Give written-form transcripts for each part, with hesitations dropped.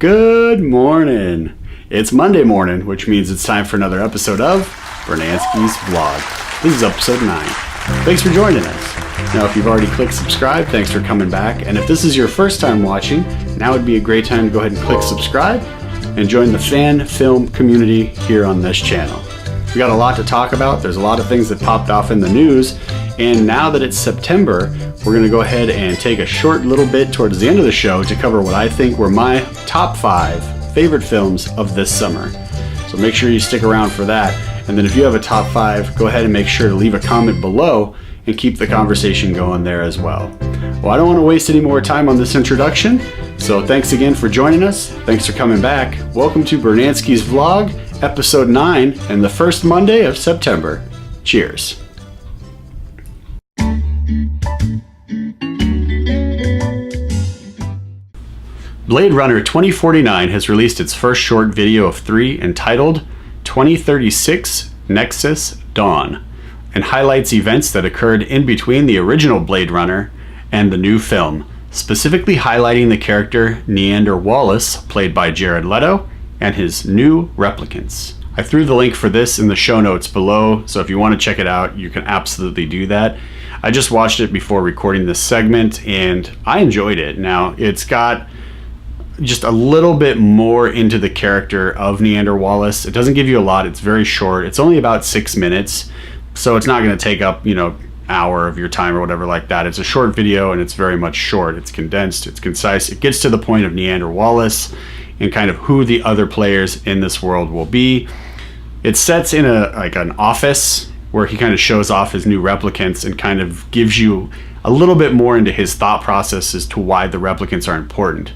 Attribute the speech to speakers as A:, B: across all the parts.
A: Good morning. It's Monday morning, which means it's time for another episode of Brunansky's Vlog. This is episode 9. Thanks for joining us. Now, if you've already clicked subscribe, thanks for coming back. And if this is your first time watching, now would be a great time to go ahead and click subscribe and join the fan film community here on this channel. We got a lot to talk about. There's a lot of things that popped off in the news. And now that it's September, we're going to go ahead and take a short little bit towards the end of the show to cover what I think were my top 5 favorite films of this summer. So make sure you stick around for that. And then if you have a top 5, go ahead and make sure to leave a comment below and keep the conversation going there as well. Well, I don't want to waste any more time on this introduction. So thanks again for joining us. Thanks for coming back. Welcome to Brunansky's Vlog, episode 9, and the first Monday of September. Cheers. Blade Runner 2049 has released its first short video of 3 entitled 2036 Nexus Dawn, and highlights events that occurred in between the original Blade Runner and the new film, specifically highlighting the character Neander Wallace, played by Jared Leto, and his new replicants. I threw the link for this in the show notes below, so if you want to check it out, you can absolutely do that. I just watched it before recording this segment, and I enjoyed it. Now, it's got just a little bit more into the character of Neander Wallace. It doesn't give you a lot. It's very short. It's only about 6 minutes, so it's not going to take up, hour of your time or whatever like that. It's a short video, and it's very much short. It's condensed. It's concise. It gets to the point of Neander Wallace and kind of who the other players in this world will be. It sets in an office where he kind of shows off his new replicants and kind of gives you a little bit more into his thought process as to why the replicants are important.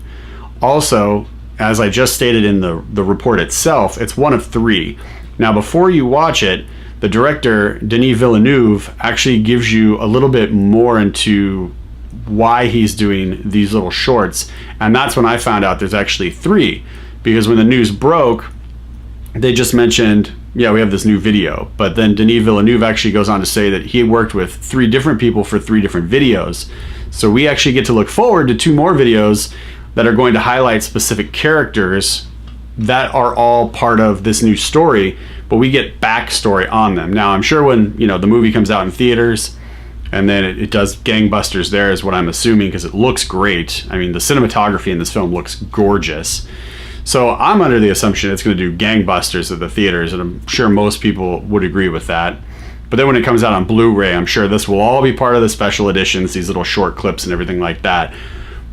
A: Also, as I just stated in the report itself, it's one of 3. Now, before you watch it, the director, Denis Villeneuve, actually gives you a little bit more into why he's doing these little shorts. And that's when I found out there's actually 3. Because when the news broke, they just mentioned, yeah, we have this new video. But then Denis Villeneuve actually goes on to say that he worked with 3 different people for 3 different videos. So we actually get to look forward to 2 more videos that are going to highlight specific characters that are all part of this new story, but we get backstory on them. Now, I'm sure when the movie comes out in theaters and then it does gangbusters there, is what I'm assuming, because it looks great. I mean, the cinematography in this film looks gorgeous. So I'm under the assumption it's going to do gangbusters at the theaters, and I'm sure most people would agree with that. But then when it comes out on Blu-ray, I'm sure this will all be part of the special editions, these little short clips and everything like that.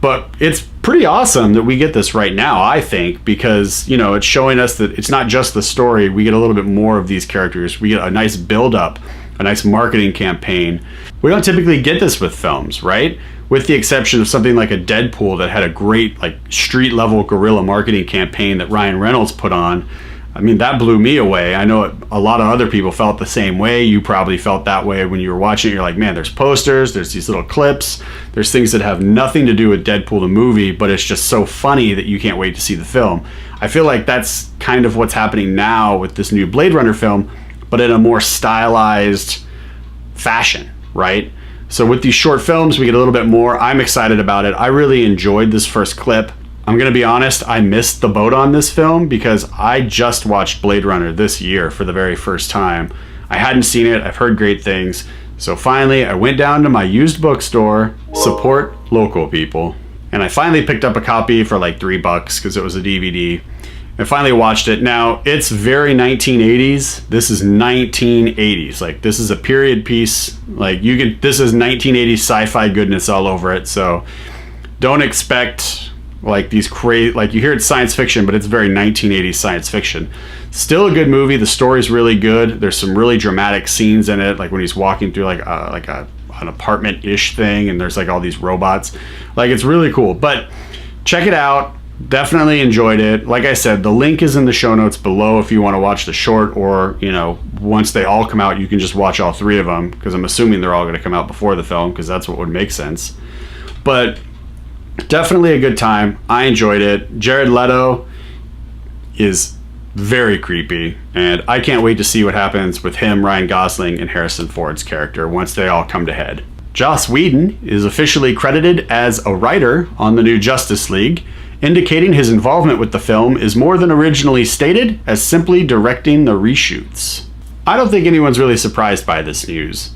A: But it's pretty awesome that we get this right now, I think, because, it's showing us that it's not just the story. We get a little bit more of these characters. We get a nice build-up, a nice marketing campaign. We don't typically get this with films, right? With the exception of something like a Deadpool that had a great, street-level guerrilla marketing campaign that Ryan Reynolds put on. I mean, that blew me away. I know a lot of other people felt the same way. You probably felt that way when you were watching it. You're like, man, there's posters, there's these little clips, there's things that have nothing to do with Deadpool the movie, but it's just so funny that you can't wait to see the film. I feel like that's kind of what's happening now with this new Blade Runner film, but in a more stylized fashion, right? So with these short films, we get a little bit more. I'm excited about it. I really enjoyed this first clip. I'm going to be honest, I missed the boat on this film because I just watched Blade Runner this year for the very first time. I hadn't seen it. I've heard great things. So finally, I went down to my used bookstore, support local people, and I finally picked up a copy for like $3 because it was a DVD. I finally watched it. Now, it's very 1980s. This is 1980s. This is a period piece. This is 1980s sci-fi goodness all over it. So don't expect these crazy, you hear it's science fiction, but it's very 1980s science fiction. Still a good movie. The story's really good. There's some really dramatic scenes in it, like when he's walking through an apartment-ish thing, and there's all these robots. It's really cool. But check it out. Definitely enjoyed it. Like I said, the link is in the show notes below if you want to watch the short, or once they all come out, you can just watch all 3 of them, because I'm assuming they're all going to come out before the film, because that's what would make sense. But definitely a good time. I enjoyed it. Jared Leto is very creepy, and I can't wait to see what happens with him, Ryan Gosling, and Harrison Ford's character once they all come to head. Joss Whedon is officially credited as a writer on the new Justice League, indicating his involvement with the film is more than originally stated, as simply directing the reshoots. I don't think anyone's really surprised by this news.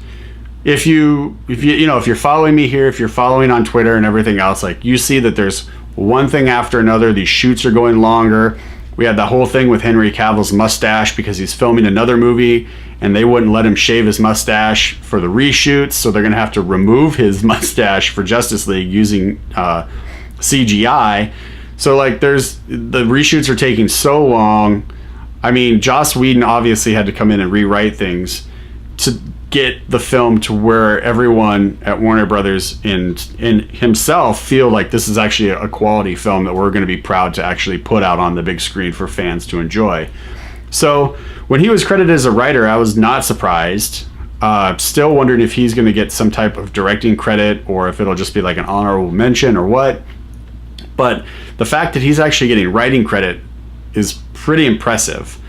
A: If you're following me here, if you're following on Twitter and everything else, like, you see that there's one thing after another. These shoots are going longer. We had the whole thing with Henry Cavill's mustache because he's filming another movie and they wouldn't let him shave his mustache for the reshoots, so they're going to have to remove his mustache for Justice League using CGI. So, like, the reshoots are taking so long. I mean, Joss Whedon obviously had to come in and rewrite things to get the film to where everyone at Warner Brothers and himself feel like this is actually a quality film that we're going to be proud to actually put out on the big screen for fans to enjoy. So when he was credited as a writer, I was not surprised. Still wondering if he's going to get some type of directing credit or if it'll just be like an honorable mention or what. But the fact that he's actually getting writing credit is pretty impressive,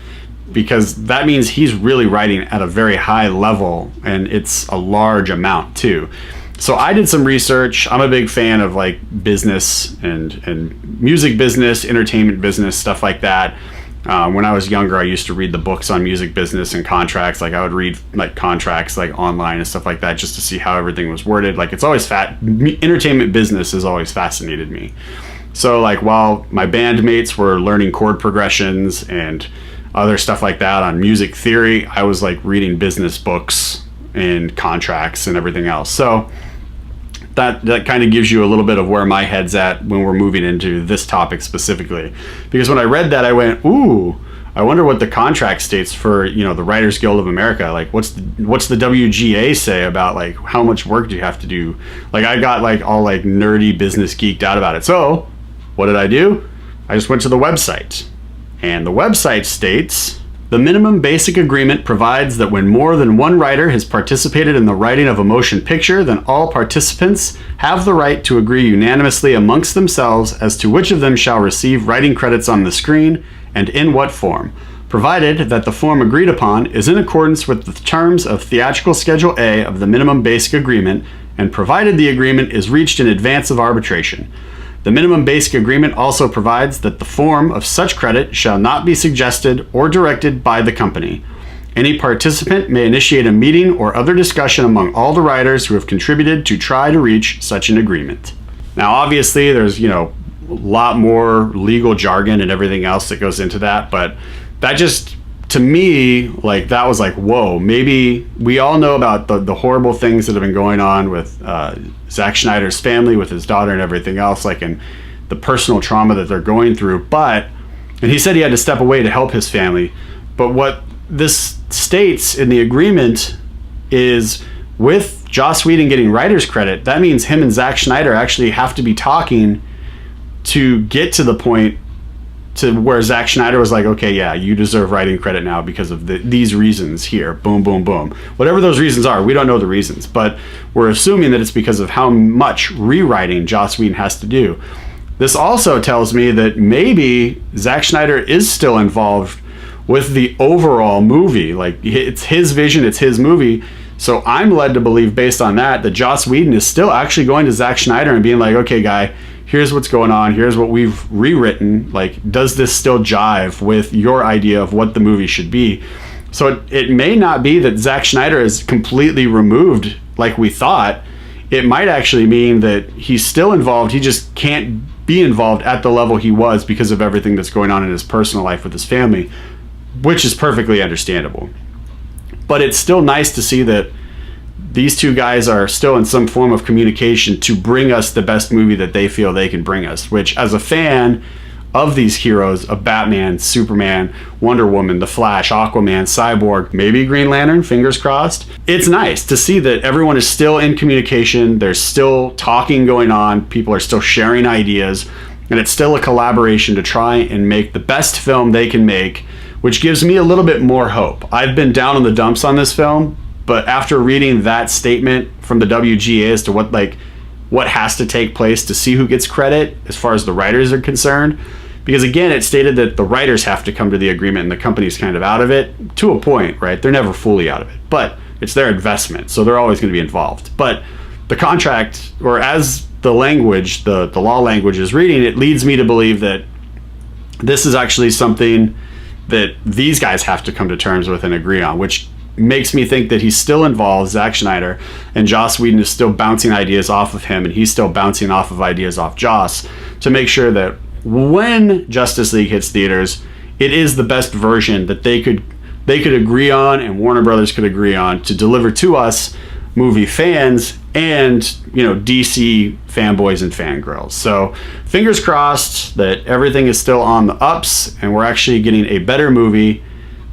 A: because that means he's really writing at a very high level, and it's a large amount too. So I did some research. I'm a big fan of like business and music business, entertainment business, stuff like that. When I was younger, I used to read the books on music business and contracts. Like, I would read like contracts like online and stuff like that just to see how everything was worded. Like, it's always entertainment business has always fascinated me. So like, while my bandmates were learning chord progressions and other stuff like that on music theory, I was like reading business books and contracts and everything else. So that kind of gives you a little bit of where my head's at when we're moving into this topic specifically. Because when I read that, I went, ooh, I wonder what the contract states for, the Writers Guild of America. Like, what's the WGA say about like how much work do you have to do? Like, I got like all like nerdy business geeked out about it. So what did I do? I just went to the website. And the website states, the minimum basic agreement provides that when more than one writer has participated in the writing of a motion picture, then all participants have the right to agree unanimously amongst themselves as to which of them shall receive writing credits on the screen and in what form, provided that the form agreed upon is in accordance with the terms of Theatrical Schedule A of the minimum basic agreement, and provided the agreement is reached in advance of arbitration. The minimum basic agreement also provides that the form of such credit shall not be suggested or directed by the company. Any participant may initiate a meeting or other discussion among all the writers who have contributed to try to reach such an agreement. Now, obviously, there's, a lot more legal jargon and everything else that goes into that, but that just, to me, like, that was like, whoa, maybe we all know about the horrible things that have been going on with Zack Snyder's family, with his daughter and everything else, like, and the personal trauma that they're going through. And he said he had to step away to help his family. But what this states in the agreement is, with Joss Whedon getting writer's credit, that means him and Zack Snyder actually have to be talking to get to the point to where Zack Snyder was like, okay, yeah, you deserve writing credit now because of these reasons here. Boom, boom, boom. Whatever those reasons are, we don't know the reasons, but we're assuming that it's because of how much rewriting Joss Whedon has to do. This also tells me that maybe Zack Snyder is still involved with the overall movie. Like, it's his vision, it's his movie. So I'm led to believe, based on that Joss Whedon is still actually going to Zack Snyder and being like, okay, guy, here's what's going on, here's what we've rewritten, like, does this still jive with your idea of what the movie should be? So it may not be that Zack Snyder is completely removed like we thought. It might actually mean that he's still involved, he just can't be involved at the level he was because of everything that's going on in his personal life with his family, which is perfectly understandable. But it's still nice to see that these two guys are still in some form of communication to bring us the best movie that they feel they can bring us, which, as a fan of these heroes of Batman, Superman, Wonder Woman, The Flash, Aquaman, Cyborg, maybe Green Lantern, fingers crossed, it's nice to see that everyone is still in communication, there's still talking going on, people are still sharing ideas, and it's still a collaboration to try and make the best film they can make, which gives me a little bit more hope. I've been down in the dumps on this film, but after reading that statement from the WGA as to what has to take place to see who gets credit as far as the writers are concerned, because again, it stated that the writers have to come to the agreement and the company's kind of out of it to a point, right? They're never fully out of it, but it's their investment, so they're always going to be involved. But the contract, or as the language, the law language is reading, it leads me to believe that this is actually something that these guys have to come to terms with and agree on, which makes me think that he's still involved, Zack Snyder, and Joss Whedon is still bouncing ideas off of him, and he's still bouncing off of ideas off Joss to make sure that when Justice League hits theaters, it is the best version that they could agree on, and Warner Brothers could agree on, to deliver to us movie fans and, DC fanboys and fangirls. So fingers crossed that everything is still on the ups and we're actually getting a better movie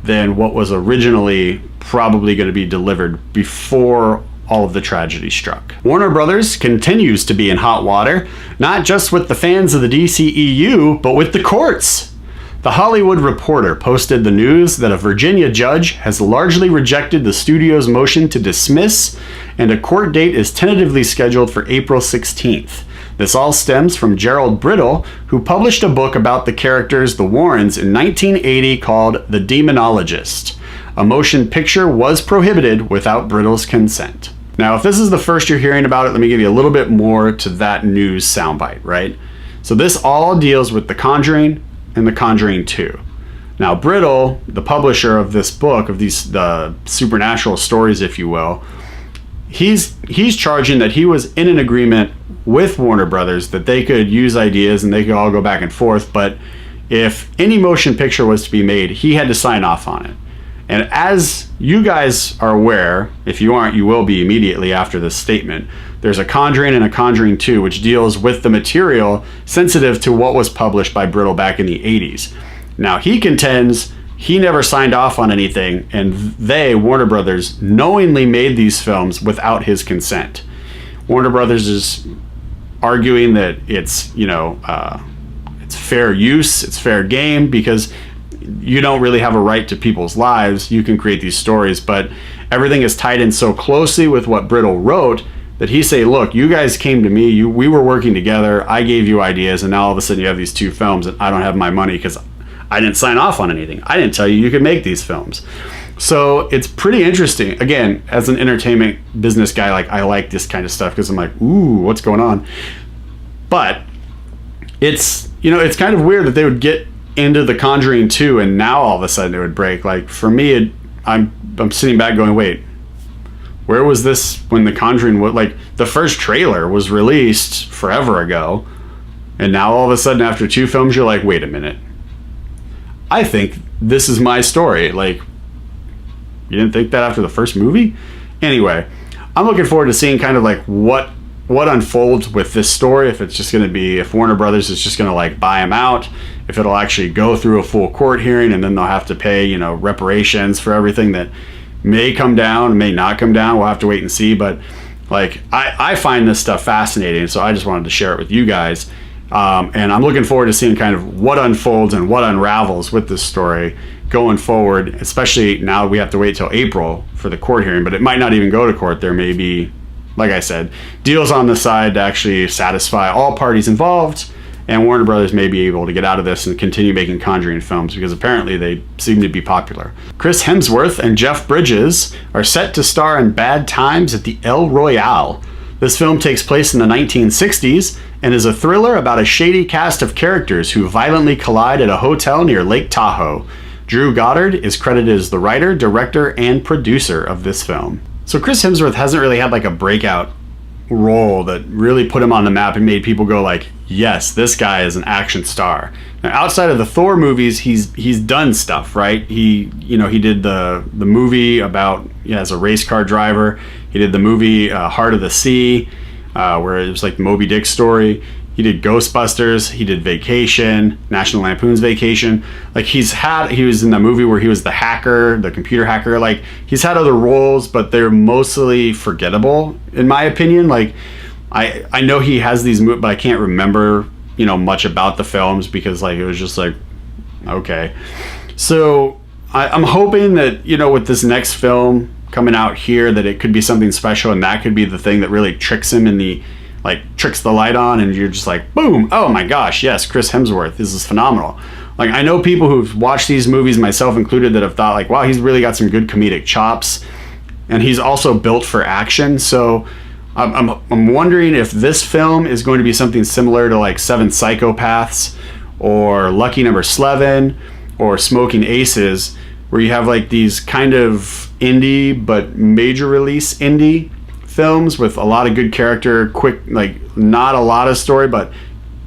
A: than what was originally probably going to be delivered before all of the tragedy struck. Warner Brothers continues to be in hot water, not just with the fans of the DCEU, but with the courts. The Hollywood Reporter posted the news that a Virginia judge has largely rejected the studio's motion to dismiss, and a court date is tentatively scheduled for April 16th. This all stems from Gerald Brittle, who published a book about the characters the Warrens in 1980 called The Demonologist. A motion picture was prohibited without Brittle's consent. Now, if this is the first you're hearing about it, let me give you a little bit more to that news soundbite, right? So this all deals with The Conjuring and The Conjuring 2. Now, Brittle, the publisher of this book, of these supernatural stories, if you will, he's charging that he was in an agreement with Warner Brothers that they could use ideas and they could all go back and forth, but if any motion picture was to be made, he had to sign off on it. And as you guys are aware, if you aren't, you will be immediately after this statement, there's a Conjuring and a Conjuring 2, which deals with the material sensitive to what was published by Brittle back in the 80s. Now, he contends he never signed off on anything, and they, Warner Brothers, knowingly made these films without his consent. Warner Brothers is arguing that it's, it's fair use, it's fair game, because you don't really have a right to people's lives. You can create these stories, but everything is tied in so closely with what Brittle wrote that he say, look, you guys came to me, we were working together, I gave you ideas, and now all of a sudden you have these two films and I don't have my money because I didn't sign off on anything. I didn't tell you could make these films. So it's pretty interesting. Again, as an entertainment business guy, I like this kind of stuff because I'm like, ooh, what's going on? But it's, it's kind of weird that they would get into The Conjuring 2 and now all of a sudden it would break. Like, for me, I'm sitting back going, wait, where was this when The Conjuring was, the first trailer was released forever ago, and now all of a sudden after two films you're like, wait a minute, I think this is my story. You didn't think that after the first movie? Anyway, I'm looking forward to seeing kind of what unfolds with this story, if it's just going to be, if Warner Brothers is just going to buy him out, if it'll actually go through a full court hearing and then they'll have to pay, reparations for everything that may come down, may not come down. We'll have to wait and see. But I find this stuff fascinating, so I just wanted to share it with you guys. And I'm looking forward to seeing kind of what unfolds and what unravels with this story going forward, especially now we have to wait till April for the court hearing, but it might not even go to court. There may be, like I said, deals on the side to actually satisfy all parties involved, and Warner Brothers may be able to get out of this and continue making Conjuring films because apparently they seem to be popular. Chris Hemsworth and Jeff Bridges are set to star in Bad Times at the El Royale. This film takes place in the 1960s and is a thriller about a shady cast of characters who violently collide at a hotel near Lake Tahoe. Drew Goddard is credited as the writer, director, and producer of this film. So Chris Hemsworth hasn't really had a breakout role that really put him on the map and made people go yes, this guy is an action star. Now, outside of the Thor movies, he's done stuff, right? He did the movie about as a race car driver. He did the movie Heart of the Sea, where it was the Moby Dick story. He did Ghostbusters. He did Vacation, National Lampoon's Vacation. He was in the movie where he was the hacker, the computer hacker. He's had other roles, but they're mostly forgettable, in my opinion. I know he has these movies, but I can't remember, much about the films because it was just okay. So I'm hoping that, with this next film coming out here, that it could be something special, and that could be the thing that really tricks him in the, tricks the light on, and you're just boom, oh my gosh, yes, Chris Hemsworth, this is phenomenal. I know people who've watched these movies, myself included, that have thought wow, he's really got some good comedic chops, and he's also built for action. So I'm wondering if this film is going to be something similar to like Seven Psychopaths or Lucky Number 11 or Smoking Aces, where you have like these kind of indie but major release indie films with a lot of good character, quick, like not a lot of story, but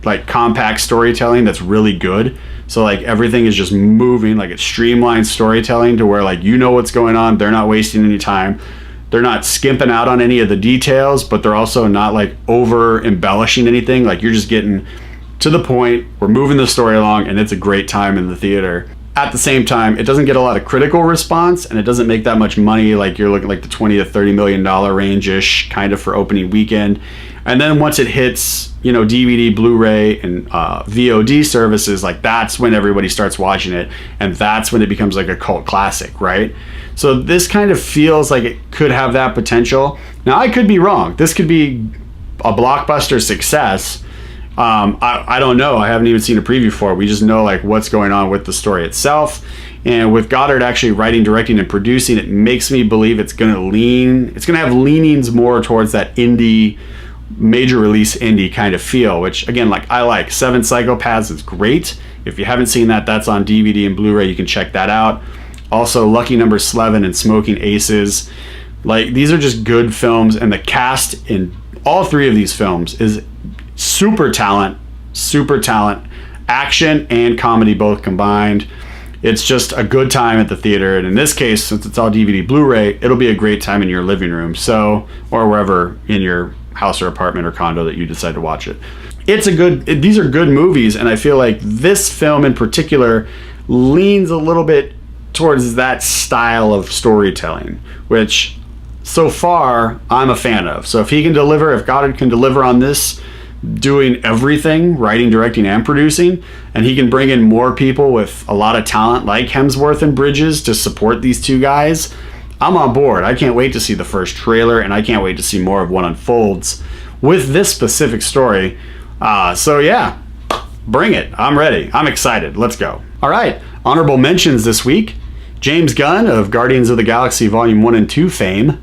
A: like compact storytelling that's really good. So like everything is just moving, like it's streamlined storytelling to where like you know what's going on. They're not wasting any time. They're not skimping out on any of the details, but they're also not like over embellishing anything. Like you're just getting to the point. We're moving the story along, and it's a great time in the theater. At the same time, it doesn't get a lot of critical response, and it doesn't make that much money. Like you're looking like the $20 to $30 million range-ish kind of for opening weekend. And then once it hits, you know, DVD, Blu-ray, and VOD services, like that's when everybody starts watching it, and that's when it becomes like a cult classic, right? So this kind of feels like it could have that potential. Now, I could be wrong. This could be a blockbuster success. I don't know. I haven't even seen a preview for it. We just know like what's going on with the story itself. And with Goddard actually writing, directing, and producing, it makes me believe it's going to have leanings more towards that indie, major release indie kind of feel, which again, like I like. Seven Psychopaths is great. If you haven't seen that, that's on DVD and Blu-ray. You can check that out. Also, Lucky Number 11 and Smoking Aces. Like, these are just good films, and the cast in all three of these films is super talent, action and comedy both combined. It's just a good time at the theater, and in this case, since it's all DVD Blu-ray, it'll be a great time in your living room, so, or wherever in your house or apartment or condo that you decide to watch it. These are good movies, and I feel like this film in particular leans a little bit towards that style of storytelling, which so far I'm a fan of. So if Goddard can deliver on this, doing everything, writing, directing, and producing, and he can bring in more people with a lot of talent like Hemsworth and Bridges to support these two guys, I'm on board. I can't wait to see the first trailer, and I can't wait to see more of what unfolds with this specific story. So yeah, bring it. I'm ready. I'm excited. Let's go. All right, honorable mentions this week. James Gunn of Guardians of the Galaxy Volume 1 and 2 fame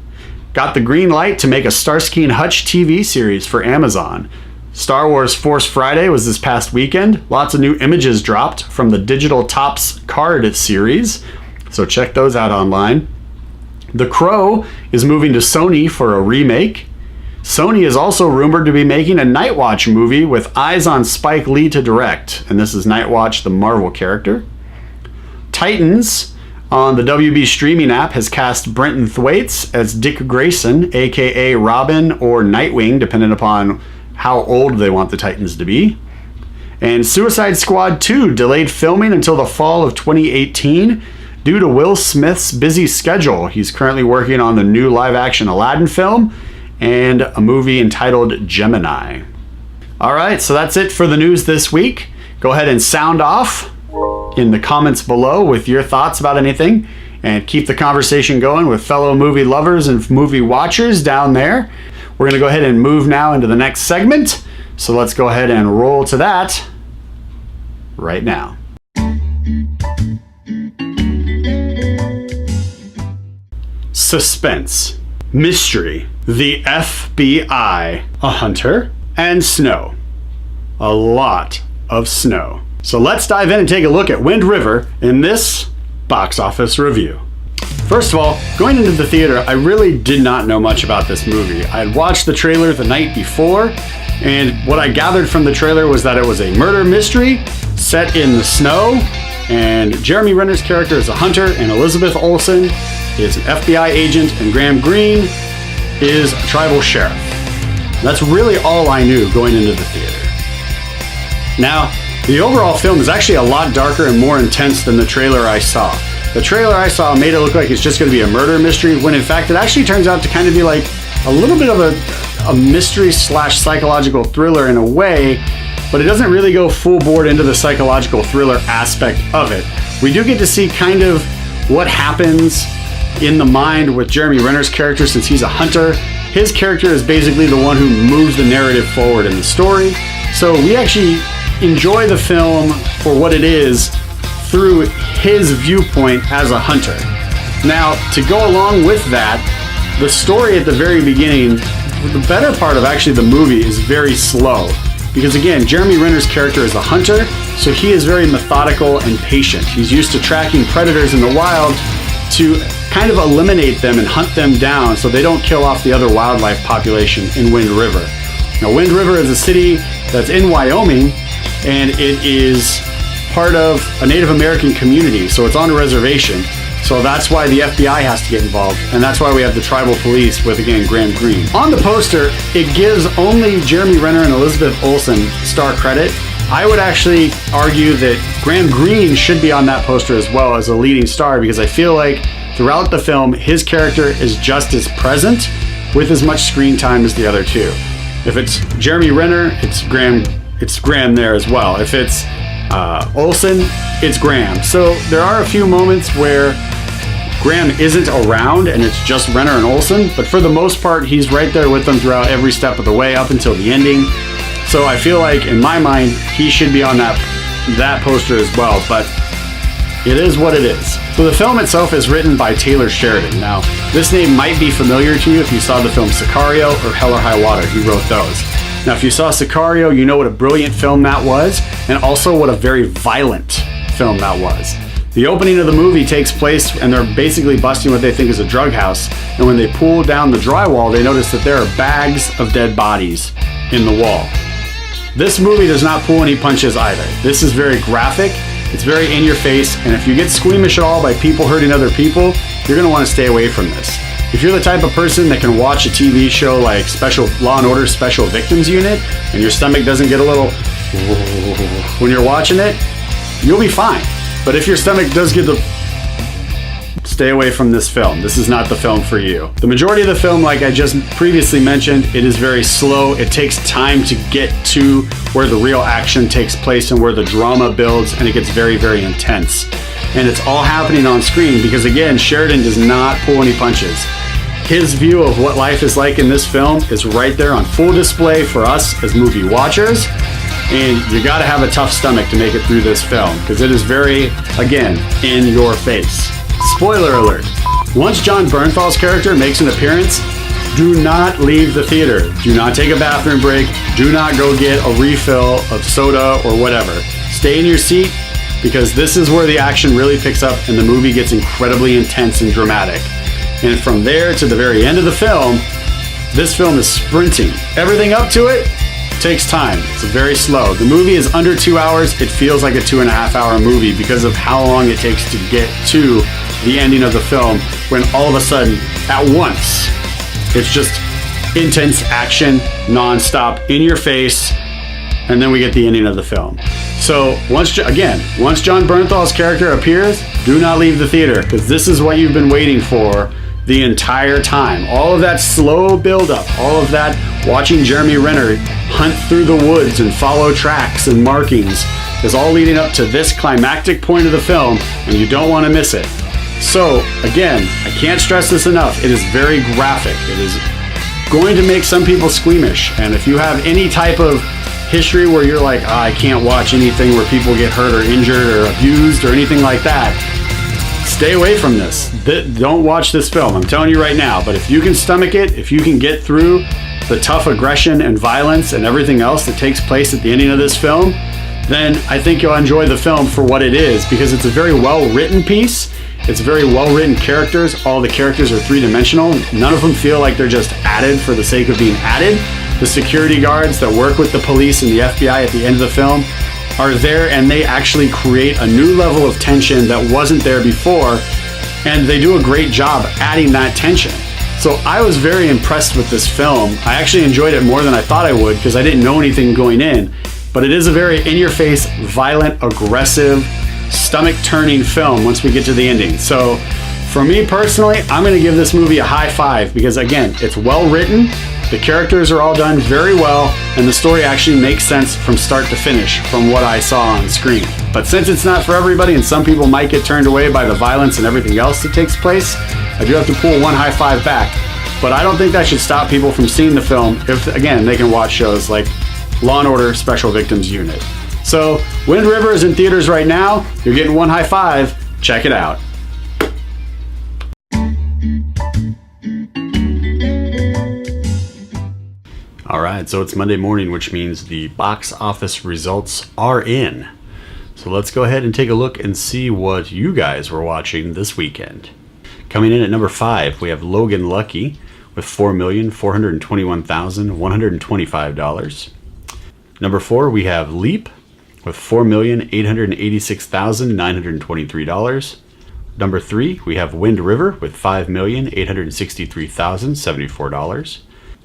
A: got the green light to make a Starsky and Hutch TV series for Amazon. Star Wars Force Friday was this past weekend. Lots of new images dropped from the Digital Topps card series, so check those out online. The Crow is moving to Sony for a remake. Sony is also rumored to be making a Nightwatch movie with eyes on Spike Lee to direct, and this is Nightwatch, the Marvel character. Titans on the WB streaming app has cast Brenton Thwaites as Dick Grayson, aka Robin or Nightwing, depending upon how old they want the Titans to be. And Suicide Squad 2 delayed filming until the fall of 2018 due to Will Smith's busy schedule. He's currently working on the new live-action Aladdin film and a movie entitled Gemini. All right, so that's it for the news this week. Go ahead and sound off in the comments below with your thoughts about anything, and keep the conversation going with fellow movie lovers and movie watchers down there. We're going to go ahead and move now into the next segment, so let's go ahead and roll to that right now. Suspense, mystery, the FBI, a hunter, and snow. A lot of snow. So let's dive in and take a look at Wind River in this box office review. First of all, going into the theater, I really did not know much about this movie. I had watched the trailer the night before, and what I gathered from the trailer was that it was a murder mystery set in the snow, and Jeremy Renner's character is a hunter, and Elizabeth Olsen is an FBI agent, and Graham Greene is a tribal sheriff. That's really all I knew going into the theater. Now, the overall film is actually a lot darker and more intense than the trailer I saw. The trailer I saw made it look like it's just going to be a murder mystery, when in fact it actually turns out to kind of be like a little bit of a mystery / psychological thriller in a way, but it doesn't really go full board into the psychological thriller aspect of it. We do get to see kind of what happens in the mind with Jeremy Renner's character, since he's a hunter. His character is basically the one who moves the narrative forward in the story. So we actually enjoy the film for what it is through his viewpoint as a hunter. Now, to go along with that, the story at the very beginning the better part of actually the movie is very slow. Because again, Jeremy Renner's character is a hunter, so he is very methodical and patient. He's used to tracking predators in the wild to kind of eliminate them and hunt them down so they don't kill off the other wildlife population in Wind River. Now, Wind River is a city that's in Wyoming, and it is part of a Native American community, so it's on a reservation. So that's why the FBI has to get involved, and that's why we have the tribal police with, again, Graham Greene. On the poster, it gives only Jeremy Renner and Elizabeth Olsen star credit. I would actually argue that Graham Greene should be on that poster as well as a leading star, because I feel like throughout the film, his character is just as present with as much screen time as the other two. If it's Jeremy Renner, it's Graham there as well. If it's Olsen, it's Graham. So there are a few moments where Graham isn't around and it's just Renner and Olsen, but for the most part, he's right there with them throughout every step of the way up until the ending. So I feel like, in my mind, he should be on that poster as well, but it is what it is. So the film itself is written by Taylor Sheridan. Now, this name might be familiar to you if you saw the film Sicario or Hell or High Water. He wrote those. Now, if you saw Sicario, you know what a brilliant film that was, and also what a very violent film that was. The opening of the movie takes place, and they're basically busting what they think is a drug house, and when they pull down the drywall, they notice that there are bags of dead bodies in the wall. This movie does not pull any punches either. This is very graphic, it's very in your face, and if you get squeamish at all by people hurting other people, you're gonna wanna stay away from this. If you're the type of person that can watch a TV show like Law & Order Special Victims Unit, and your stomach doesn't get a little when you're watching it, you'll be fine. But if your stomach does get the... Stay away from this film. This is not the film for you. The majority of the film, like I just previously mentioned, it is very slow. It takes time to get to where the real action takes place and where the drama builds, and it gets very, very intense. And it's all happening on screen because, again, Sheridan does not pull any punches. His view of what life is like in this film is right there on full display for us as movie watchers. And you gotta have a tough stomach to make it through this film because it is very, again, in your face. Spoiler alert. Once Jon Bernthal's character makes an appearance, do not leave the theater. Do not take a bathroom break. Do not go get a refill of soda or whatever. Stay in your seat because this is where the action really picks up and the movie gets incredibly intense and dramatic. And from there to the very end of the film, this film is sprinting. Everything up to it takes time. It's very slow. The movie is under 2 hours. It feels like a 2.5 hour movie because of how long it takes to get to the ending of the film when all of a sudden, at once, it's just intense action, non-stop, in your face, and then we get the ending of the film. So once Jon Bernthal's character appears, do not leave the theater because this is what you've been waiting for the entire time. All of that slow buildup, all of that watching Jeremy Renner hunt through the woods and follow tracks and markings is all leading up to this climactic point of the film, and you don't want to miss it. So again, I can't stress this enough. It is very graphic. It is going to make some people squeamish, and if you have any type of history where you're like, I can't watch anything where people get hurt or injured or abused or anything like that, stay away from this. Don't watch this film. I'm telling you right now. But if you can stomach it, if you can get through the tough aggression and violence and everything else that takes place at the ending of this film, then I think you'll enjoy the film for what it is because it's a very well-written piece. It's very well-written characters. All the characters are three-dimensional. None of them feel like they're just added for the sake of being added. The security guards that work with the police and the FBI at the end of the film are there, and they actually create a new level of tension that wasn't there before, and they do a great job adding that tension. So I was very impressed with this film. I actually enjoyed it more than I thought I would because I didn't know anything going in, but it is a very in-your-face, violent, aggressive, stomach-turning film once we get to the ending. So for me personally, I'm going to give this movie a high five because, again, it's well-written, the characters are all done very well, and the story actually makes sense from start to finish from what I saw on screen. But since it's not for everybody and some people might get turned away by the violence and everything else that takes place, I do have to pull one high five back. But I don't think that should stop people from seeing the film if, again, they can watch shows like Law & Order Special Victims Unit. So, Wind River is in theaters right now. You're getting one high five. Check it out. All right, so it's Monday morning, which means the box office results are in. So let's go ahead and take a look and see what you guys were watching this weekend. Coming in at number 5, we have Logan Lucky with $4,421,125. Number 4, we have Leap with $4,886,923. Number 3, we have Wind River with $5,863,074.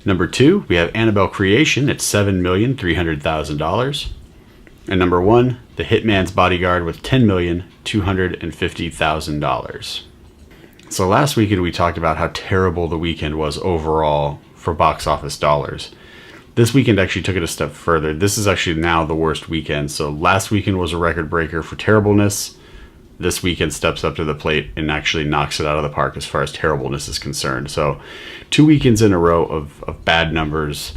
A: Number 2, we have Annabelle Creation at $7,300,000. And number 1, The Hitman's Bodyguard with $10,250,000. So last weekend we talked about how terrible the weekend was overall for box office dollars. This weekend actually took it a step further. This is actually now the worst weekend. So last weekend was a record breaker for terribleness. This weekend steps up to the plate and actually knocks it out of the park as far as terribleness is concerned. So 2 weekends in a row of bad numbers.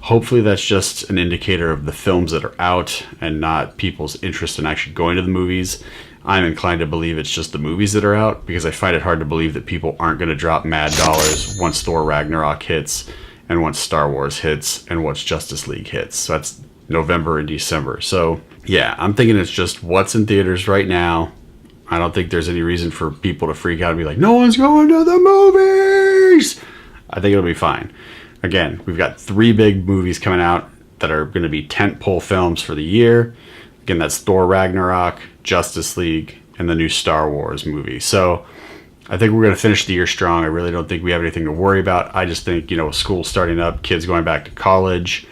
A: Hopefully that's just an indicator of the films that are out and not people's interest in actually going to the movies. I'm inclined to believe it's just the movies that are out, because I find it hard to believe that people aren't going to drop mad dollars once Thor Ragnarok hits and once Star Wars hits and once Justice League hits. So that's November and December. So yeah, I'm thinking it's just what's in theaters right now. I don't think there's any reason for people to freak out and be like, no one's going to the movies. I think it'll be fine. Again, we've got 3 big movies coming out that are going to be tentpole films for the year. Again, that's Thor Ragnarok, Justice League, and the new Star Wars movie. So I think we're going to finish the year strong. I really don't think we have anything to worry about. I just think, school starting up, kids going back to college,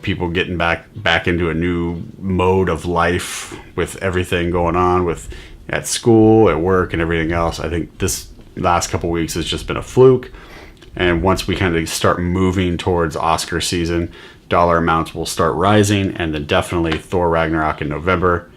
A: people getting back into a new mode of life with everything going on with at school, at work, and everything else. I think this last couple weeks has just been a fluke. And once we kind of start moving towards Oscar season, dollar amounts will start rising, and then definitely Thor Ragnarok in November,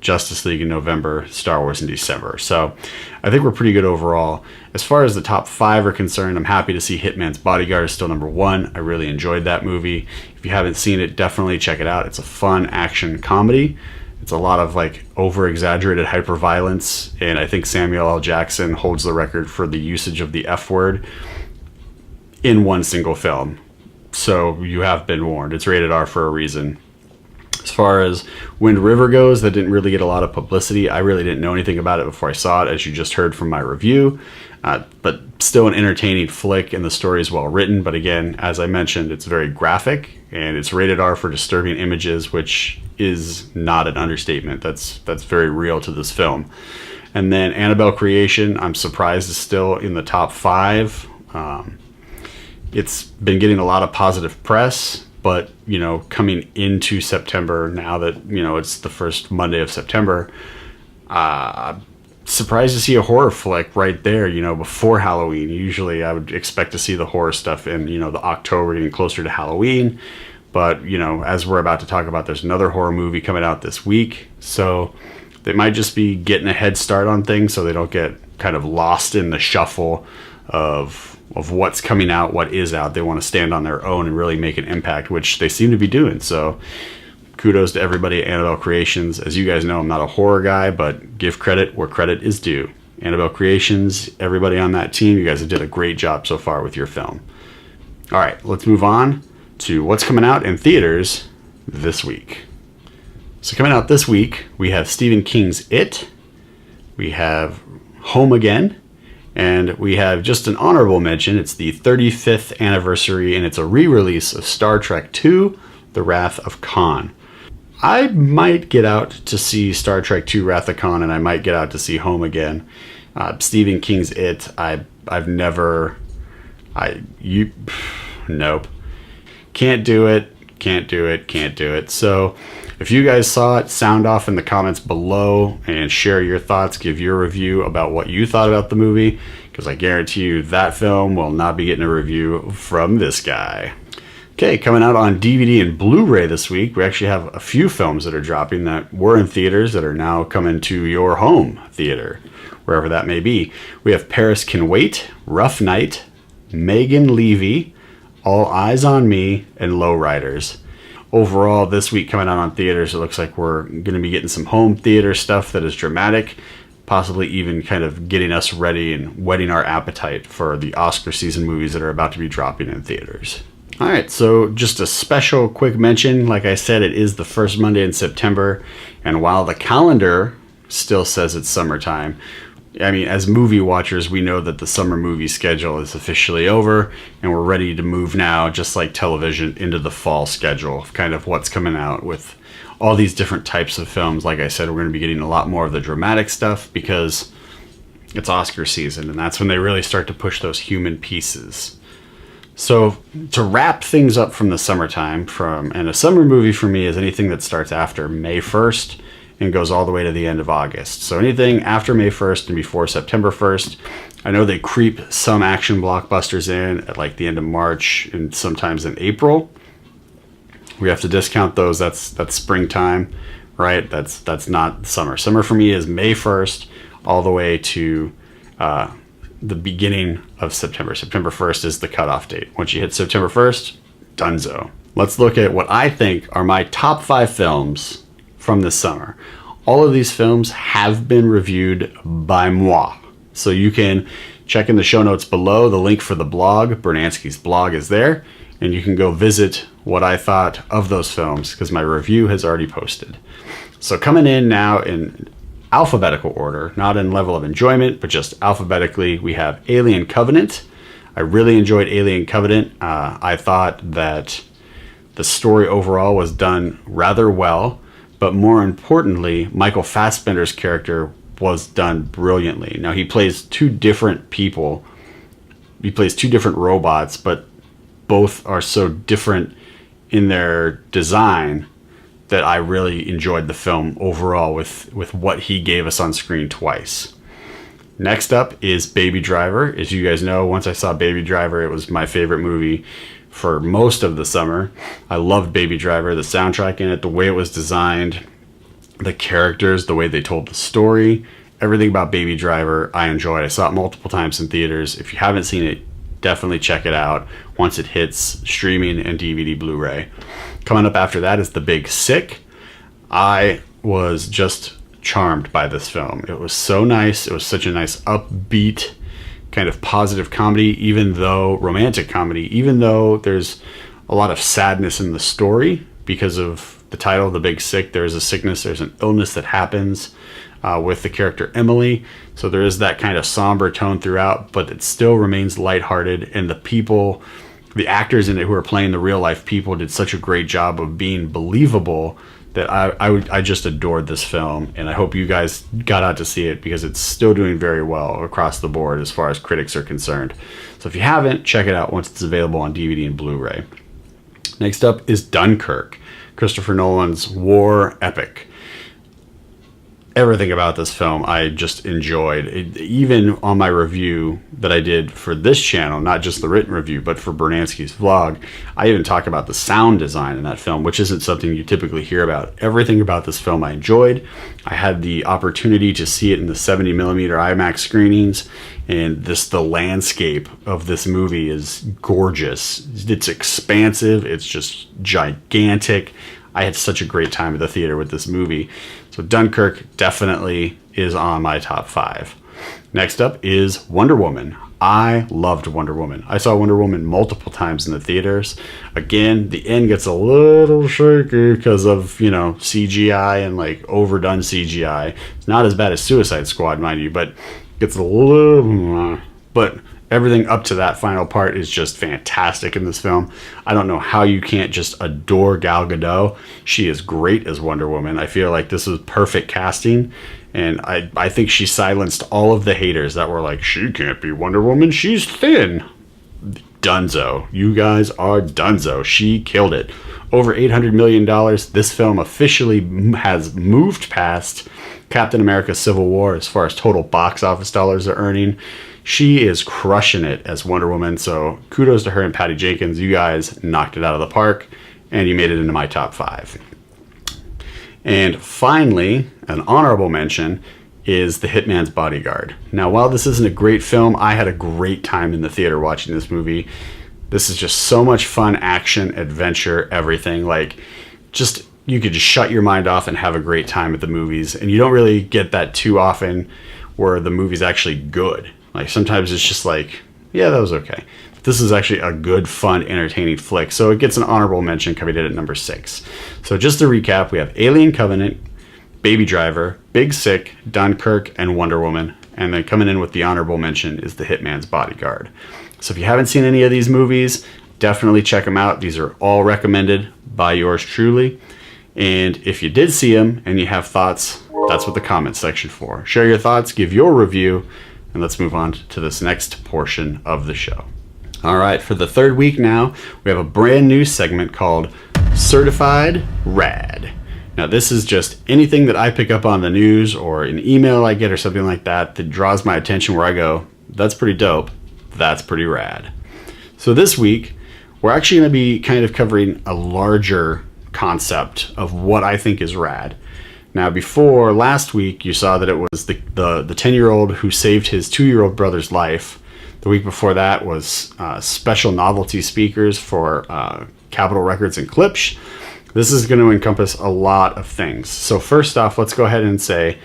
A: Justice League in November, Star Wars in December. So I think we're pretty good overall. As far as the top 5 are concerned, I'm happy to see Hitman's Bodyguard is still number 1. I really enjoyed that movie. If you haven't seen it, definitely check it out. It's a fun action comedy. It's a lot of over-exaggerated hyper-violence, and I think Samuel L. Jackson holds the record for the usage of the F word in one single film. So you have been warned. It's rated R for a reason. As far as Wind River goes, that didn't really get a lot of publicity. I really didn't know anything about it before I saw it, as you just heard from my review. But still an entertaining flick, and the story is well written. But again, as I mentioned, it's very graphic, and it's rated R for disturbing images, which is not an understatement. That's very real to this film. And then Annabelle Creation, I'm surprised is still in the top 5. It's been getting a lot of positive press, but coming into September, now that it's the first Monday of September, surprised to see a horror flick right there, before Halloween. Usually I would expect to see the horror stuff in the October, getting closer to Halloween. But as we're about to talk about, there's another horror movie coming out this week, so they might just be getting a head start on things so they don't get kind of lost in the shuffle of what's coming out, what is out. They want to stand on their own and really make an impact, which they seem to be doing. So kudos to everybody at Annabelle Creations. As you guys know, I'm not a horror guy, but give credit where credit is due. Annabelle Creations, everybody on that team, you guys have did a great job so far with your film. All right, let's move on to what's coming out in theaters this week. So coming out this week, we have Stephen King's It, we have Home Again, and we have just an honorable mention. It's the 35th anniversary, and it's a re-release of Star Trek II, The Wrath of Khan. I might get out to see Star Trek II, Wrath of Khan, and I might get out to see Home Again. Stephen King's It, nope. Can't do it. So if you guys saw it, sound off in the comments below and share your thoughts. Give your review about what you thought about the movie, because I guarantee you that film will not be getting a review from this guy. Okay, coming out on DVD and Blu-ray this week, we actually have a few films that are dropping that were in theaters that are now coming to your home theater, wherever that may be. We have Paris Can Wait, Rough Night, Megan Levy, All Eyes on Me, and Lowriders. Overall, this week coming out on theaters, it looks like we're going to be getting some home theater stuff that is dramatic, possibly even kind of getting us ready and whetting our appetite for the Oscar season movies that are about to be dropping in theaters. All right, so just a special quick mention. Like I said, it is the first Monday in September, and while the calendar still says it's summertime, I mean, as movie watchers, we know that the summer movie schedule is officially over, and we're ready to move now, just like television, into the fall schedule, kind of what's coming out with all these different types of films. Like I said, we're going to be getting a lot more of the dramatic stuff because it's Oscar season, and that's when they really start to push those human pieces. So to wrap things up from the summertime, and a summer movie for me is anything that starts after May 1st and goes all the way to the end of August. So anything after May 1st and before September 1st. I know they creep some action blockbusters in at like the end of March and sometimes in April. We have to discount those. That's springtime, right? That's not summer. Summer for me is May 1st all the way to the beginning of September. September 1st is the cutoff date. Once you hit September 1st, donezo. Let's look at what I think are my top 5 films from this summer. All of these films have been reviewed by moi. So you can check in the show notes below. The link for the blog, Brunansky's blog, is there. And you can go visit what I thought of those films because my review has already posted. So coming in now in alphabetical order, not in level of enjoyment, but just alphabetically, we have Alien Covenant. I really enjoyed Alien Covenant. I thought that the story overall was done rather well. But more importantly, Michael Fassbender's character was done brilliantly. Now, he plays 2 different people. He plays 2 different robots, but both are so different in their design that I really enjoyed the film overall with what he gave us on screen twice. Next up is Baby Driver. As you guys know, once I saw Baby Driver, it was my favorite movie for most of the summer. I loved Baby Driver, the soundtrack in it, the way it was designed, the characters, the way they told the story, everything about Baby Driver I enjoyed. I saw it multiple times in theaters. If you haven't seen it, definitely check it out once it hits streaming and DVD Blu-ray. Coming up after that is The Big Sick. I was just charmed by this film. It was so nice. It was such a nice upbeat kind of positive comedy, romantic comedy, even though there's a lot of sadness in the story because of the title, The Big Sick. There's a sickness, there's an illness that happens with the character Emily. So there is that kind of somber tone throughout, but it still remains lighthearted. And the actors in it who are playing the real life people did such a great job of being believable that I just adored this film, and I hope you guys got out to see it because it's still doing very well across the board as far as critics are concerned. So if you haven't, check it out once it's available on DVD and Blu-ray. Next up is Dunkirk, Christopher Nolan's war epic. Everything about this film I just enjoyed. Even on my review that I did for this channel, not just the written review, but for Brunansky's vlog, I even talk about the sound design in that film, which isn't something you typically hear about. Everything about this film I enjoyed. I had the opportunity to see it in the 70mm IMAX screenings, and the landscape of this movie is gorgeous. It's expansive. It's just gigantic. I had such a great time at the theater with this movie. So Dunkirk definitely is on my top 5. Next up is Wonder Woman. I loved Wonder Woman. I saw Wonder Woman multiple times in the theaters. Again, the end gets a little shaky because of, CGI and like overdone CGI. It's not as bad as Suicide Squad, mind you, but gets a little... But everything up to that final part is just fantastic in this film. I don't know how you can't just adore Gal Gadot. She is great as Wonder Woman. I feel like this is perfect casting, and I think she silenced all of the haters that were like, she can't be Wonder Woman, she's thin. Dunzo. You guys are dunzo. She killed it. Over $800 million. This film officially has moved past Captain America Civil War as far as total box office dollars are earning. She is crushing it as Wonder Woman, so kudos to her and Patty Jenkins. You guys knocked it out of the park, and you made it into my top 5. And finally, an honorable mention is The Hitman's Bodyguard. Now, while this isn't a great film, I had a great time in the theater watching this movie. This is just so much fun, action, adventure, everything. You could just shut your mind off and have a great time at the movies, and you don't really get that too often where the movie's actually good. Like, sometimes it's just like, yeah, that was okay. But this is actually a good, fun, entertaining flick. So it gets an honorable mention coming in at number 6. So just to recap, we have Alien Covenant, Baby Driver, Big Sick, Dunkirk, and Wonder Woman. And then coming in with the honorable mention is The Hitman's Bodyguard. So if you haven't seen any of these movies, definitely check them out. These are all recommended by yours truly. And if you did see them and you have thoughts, that's what the comment section for. Share your thoughts, give your review, and let's move on to this next portion of the show. All right, for the third week now, we have a brand new segment called Certified Rad. Now, this is just anything that I pick up on the news or an email I get or something like that draws my attention where I go, that's pretty dope, that's pretty rad. So this week, we're actually going to be kind of covering a larger concept of what I think is rad. Now, before last week, you saw that it was the 10-year-old who saved his 2-year-old brother's life. The week before that was special novelty speakers for Capitol Records and Klipsch. This is going to encompass a lot of things. So first off, let's go ahead and say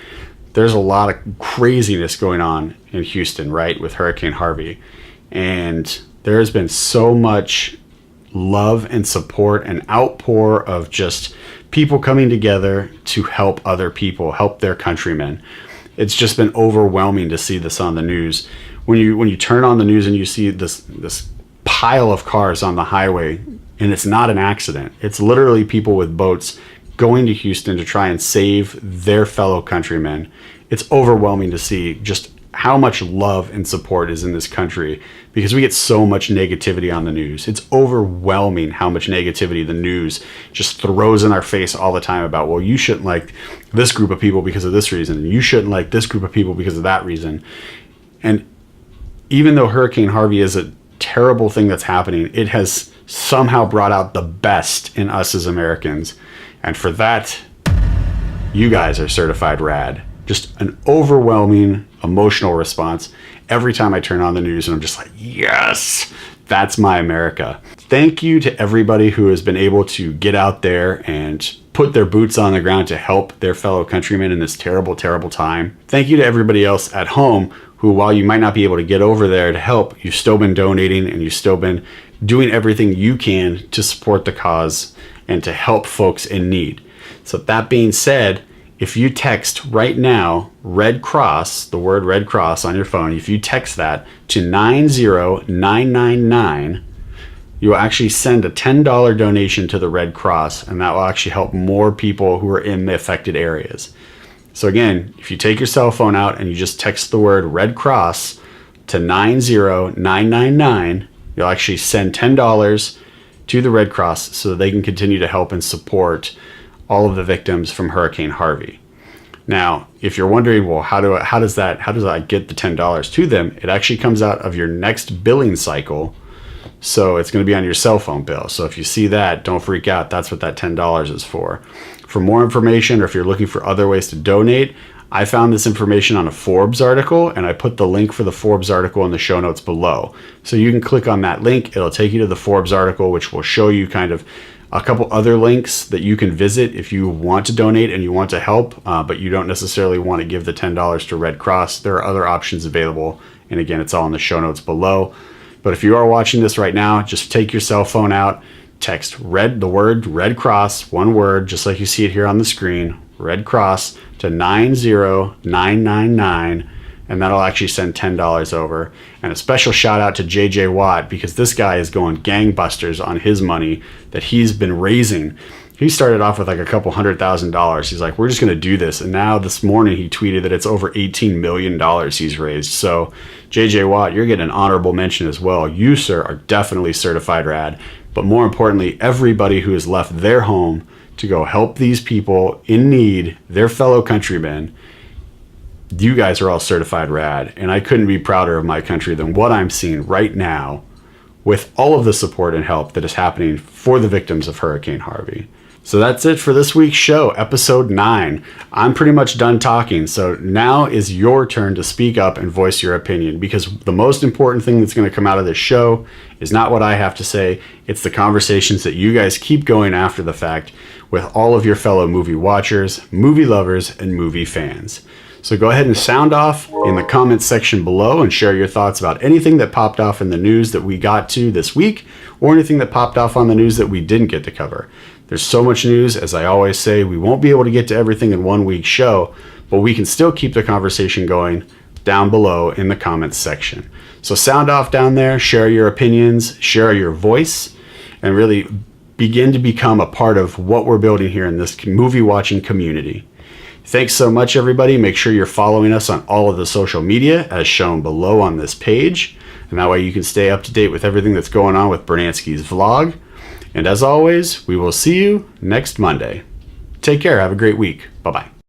A: there's a lot of craziness going on in Houston, right, with Hurricane Harvey. And there has been so much love and support and outpour of just people coming together to help other people, help their countrymen. It's just been overwhelming to see this on the news. When you turn on the news and you see this pile of cars on the highway, and it's not an accident. It's literally people with boats going to Houston to try and save their fellow countrymen. It's overwhelming to see just how much love and support is in this country because we get so much negativity on the news. It's overwhelming how much negativity the news just throws in our face all the time about, well, you shouldn't like this group of people because of this reason, and you shouldn't like this group of people because of that reason. And even though Hurricane Harvey is a terrible thing that's happening, it has somehow brought out the best in us as Americans. And for that, you guys are certified rad. Just an overwhelming emotional response every time I turn on the news, and I'm just like, yes, that's my America. Thank you to everybody who has been able to get out there and put their boots on the ground to help their fellow countrymen in this terrible, terrible time. Thank you to everybody else at home who, while you might not be able to get over there to help, you've still been donating and you've still been doing everything you can to support the cause and to help folks in need. So that being said, if you text right now, Red Cross, the word Red Cross on your phone, if you text that to 90999, you will actually send a $10 donation to the Red Cross, and that will actually help more people who are in the affected areas. So again, if you take your cell phone out and you just text the word Red Cross to 90999, you'll actually send $10 to the Red Cross so that they can continue to help and support all of the victims from Hurricane Harvey. Now, if you're wondering, well, how does I get the $10 to them? It actually comes out of your next billing cycle. So it's going to be on your cell phone bill. So if you see that, don't freak out. That's what that $10 is for. For more information, or if you're looking for other ways to donate, I found this information on a Forbes article, and I put the link for the Forbes article in the show notes below. So you can click on that link. It'll take you to the Forbes article, which will show you kind of a couple other links that you can visit if you want to donate and you want to help, but you don't necessarily want to give the $10 to Red Cross. There are other options available. And again, it's all in the show notes below. But if you are watching this right now, just take your cell phone out, text the word Red Cross, one word, just like you see it here on the screen, Red Cross, to 90999, and that'll actually send $10 over. And a special shout out to JJ Watt, because this guy is going gangbusters on his money that he's been raising. He started off with like a couple $100,000. He's like, we're just going to do this. And now this morning he tweeted that it's over $18 million he's raised. So JJ Watt, you're getting an honorable mention as well. You, sir, are definitely certified rad. But more importantly, everybody who has left their home to go help these people in need, their fellow countrymen, you guys are all certified rad. And I couldn't be prouder of my country than what I'm seeing right now with all of the support and help that is happening for the victims of Hurricane Harvey. So that's it for this week's show, episode 9. I'm pretty much done talking, so now is your turn to speak up and voice your opinion, because the most important thing that's going to come out of this show is not what I have to say, it's the conversations that you guys keep going after the fact with all of your fellow movie watchers, movie lovers, and movie fans. So go ahead and sound off in the comments section below and share your thoughts about anything that popped off in the news that we got to this week, or anything that popped off on the news that we didn't get to cover. There's so much news, as I always say, we won't be able to get to everything in 1 week's show, but we can still keep the conversation going down below in the comments section. So sound off down there, share your opinions, share your voice, and really begin to become a part of what we're building here in this movie watching community. Thanks so much, everybody. Make sure you're following us on all of the social media as shown below on this page. And that way you can stay up to date with everything that's going on with Brunansky's vlog. And as always, we will see you next Monday. Take care. Have a great week. Bye-bye.